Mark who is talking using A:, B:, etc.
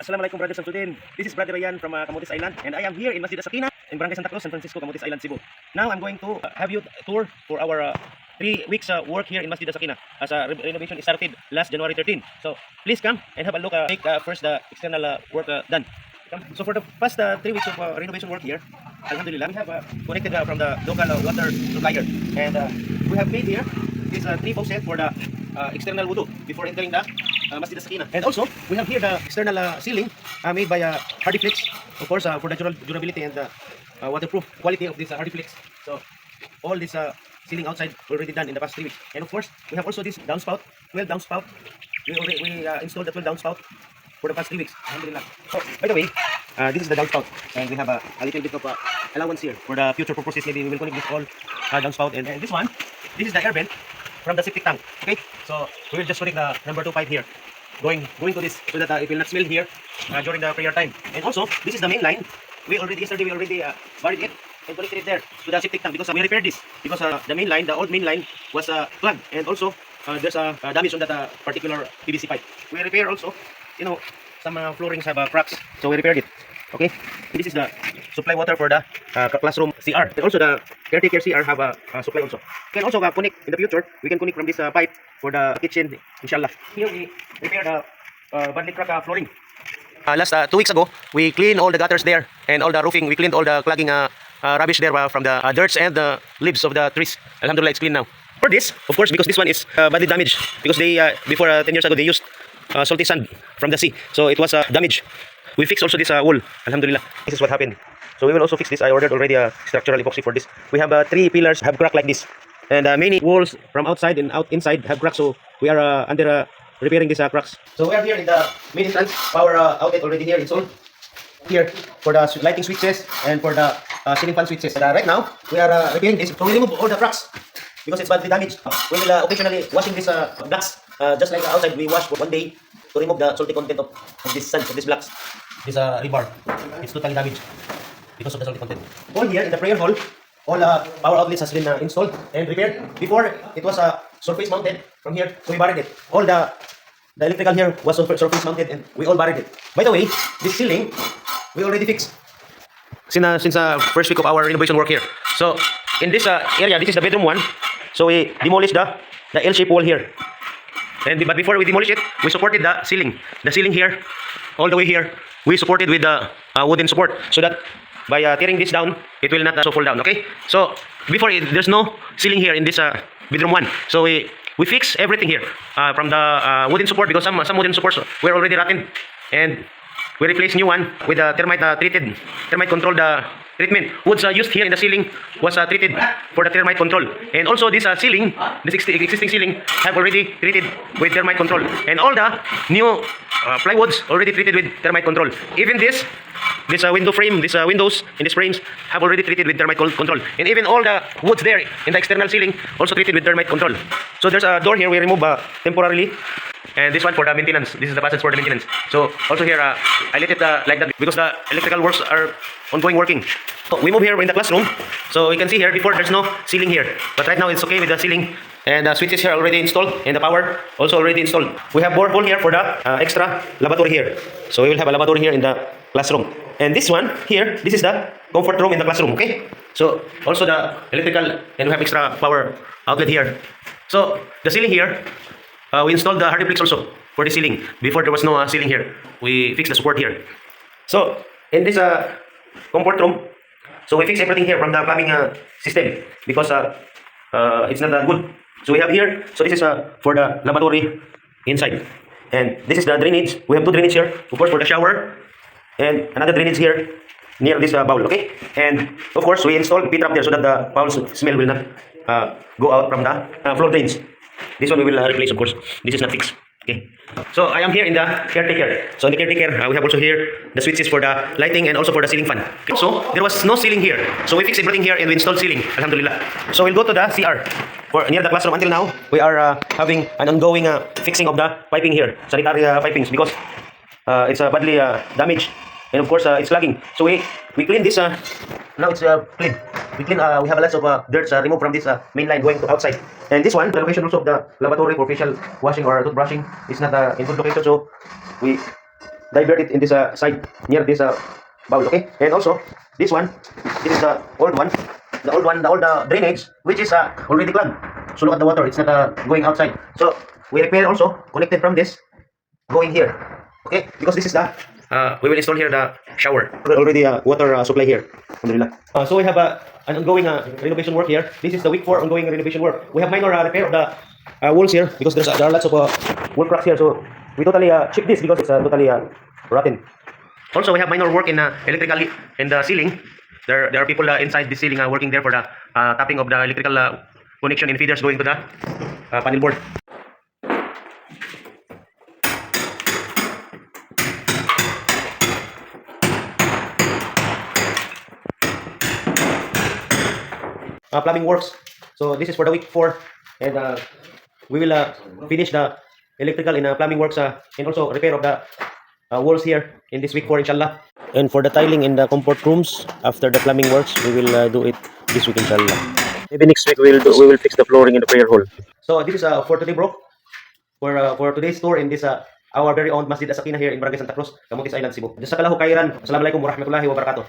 A: Assalamualaikum brothers and students. This is Brother Ryan from Camotes Island, and I am here in Masjid Sakinah in Barangay Santa Cruz, San Francisco, Camotes Island, Cebu. Now I'm going to have you tour for our 3 weeks work here in Masjid Sakinah as a renovation started last January 13. So please come and have a look. Take first the external work done. So for the past 3 weeks of renovation work here, Alhamdulillah, we have connected from the local water supplier, and we have made here this 3 faucet for the external wudu before entering the Masjid Sakinah. And also, we have here the external ceiling made by Hardiflex, of course, for the durability and waterproof quality of this Hardiflex. So all this ceiling outside already done in the past 3 weeks. And of course, we have also this downspout, 12 downspout. We installed the 12 downspout for the past 3 weeks. Alhamdulillah. So, by the way, this is the downspout, and we have a little bit of allowance here for the future purposes. Maybe we will connect this all downspout, and this one, this is the air vent from the septic tank. Okay, so we will just connect the number 2 pipe here, going to this, so that it will not smell here during the prayer time. And also, this is the main line. Yesterday we already buried it and connected it there to the septic tank, because we repaired this, because the main line, the old main line, was plugged, and also there's a damage on that particular PVC pipe. We repair also, you know, some floorings have cracks, so we repaired it. Okay, this is the supply water for the classroom CR, and also the caretaker CR have a supply also. We can also connect in the future. We can connect from this pipe for the kitchen, inshallah. Here we repaired the badly cracked flooring. Last 2 weeks ago, we cleaned all the gutters there and all the roofing. We cleaned all the clogging rubbish there from the dirt and the leaves of the trees. Alhamdulillah, it's clean now. For this, of course, because this one is badly damaged, because they before 10 years ago they used salty sand from the sea, so it was damaged. We fixed also this wall. Alhamdulillah, this is what happened. So we will also fix this. I ordered already a structural epoxy for this. We have 3 pillars have cracked like this, and many walls from outside and inside have cracked. So we are under repairing these cracks. So we are here in the main entrance. Power outlet already here installed. Here for the lighting switches and for the ceiling fan switches. Right now we are repairing this. So we remove all the cracks because it's badly damaged. We will occasionally washing this blocks, just like outside we wash for 1 day to remove the salty content of this sand, of these blocks. This rebar, it's totally damaged because of the salty content. All here in the prayer hall, all power outlets has been installed and repaired. Before it was surface mounted from here, so we buried it. All the electrical here was surface mounted, and we all buried it. By the way, this ceiling we already fixed since first week of our renovation work here. So in this area, this is the bedroom 1. So we demolished the L-shaped wall here. But before we demolish it, we supported the ceiling. The ceiling here, all the way here, we supported with the wooden support, so that by tearing this down, it will not fall down. Okay. So before there's no ceiling here in this bedroom 1. So we fix everything here from the wooden support, because some wooden supports were already rotten, and we replaced new one with a termite controlled treatment. Woods used here in the ceiling was treated for the termite control, and also this ceiling, this existing ceiling, have already treated with termite control, and all the new plywoods already treated with termite control. Even this window frame, these windows in these frames have already treated with termite control, and even all the woods there in the external ceiling also treated with termite control. So there's a door here we remove temporarily, and this one for the maintenance. This is the passage for the maintenance. So also here I let it like that because the electrical works are ongoing working. So we move here in the classroom. So you can see here before there's no ceiling here, but right now it's okay with the ceiling, and the switches here already installed, and the power also already installed. We have borehole here for the extra lavatory here. So we will have a lavatory here in the classroom. And this one here, this is the comfort room in the classroom. Okay. So also the electrical, and we have extra power outlet here. So the ceiling here, we installed the Hardiflex also for the ceiling. Before there was no ceiling here, we fixed the support here. So in this comfort room, so we fix everything here from the plumbing system, because it's not good. So we have here, so this is for the lavatory inside, and this is the drainage. We have 2 drainage here, of course, for the shower, and another drainage here near this bowl. Okay, and of course we installed P-trap there so that the bowl's smell will not go out from the floor drains. This one we will replace, of course. This is not fixed. Okay. So I am here in the caretaker. So in the caretaker, we have also here the switches for the lighting and also for the ceiling fan. Okay. So there was no ceiling here. So we fixed everything here and we installed ceiling. Alhamdulillah. So we'll go to the CR. For near the classroom. Until now, we are having an ongoing fixing of the piping here, sanitary pipings, because it's badly damaged, and of course it's lagging. So we clean this. Now it's clean. We have lots of dirt removed from this main line going to outside. And this one, the location also of the lavatory for facial washing or toothbrushing is not in good location. So we divert it in this side near this bowl. Okay, and also this one, this is the old one, the old drainage, which is already clogged. So look at the water; it's not going outside. So we repair also connected from this going here. Okay, because this is the we will install here the shower. Already water supply here. Alhamdulillah. So we have an ongoing renovation work here. This is the week 4 ongoing renovation work. We have minor repair of the walls here because there are lots of wall cracks here. So we totally chip this because it's totally rotten. Also, we have minor work in electrical in the ceiling. There are people inside the ceiling working there for the tapping of the electrical connection in feeders going to the panel board. Plumbing works. So this is for the week 4, and we will finish the electrical in plumbing works and also repair of the walls here in this week 4, inshallah. And for the tiling in the comfort rooms after the plumbing works, we will do it this week, inshallah. Maybe next week we will fix the flooring in the prayer hall. So this is for today, bro. For today's tour in this our very own Masjid Sakinah here in Barangay Santa Cruz, Camotes Island, Cebu. Jazakallahu khairan. Assalamualaikum warahmatullahi wabarakatuh.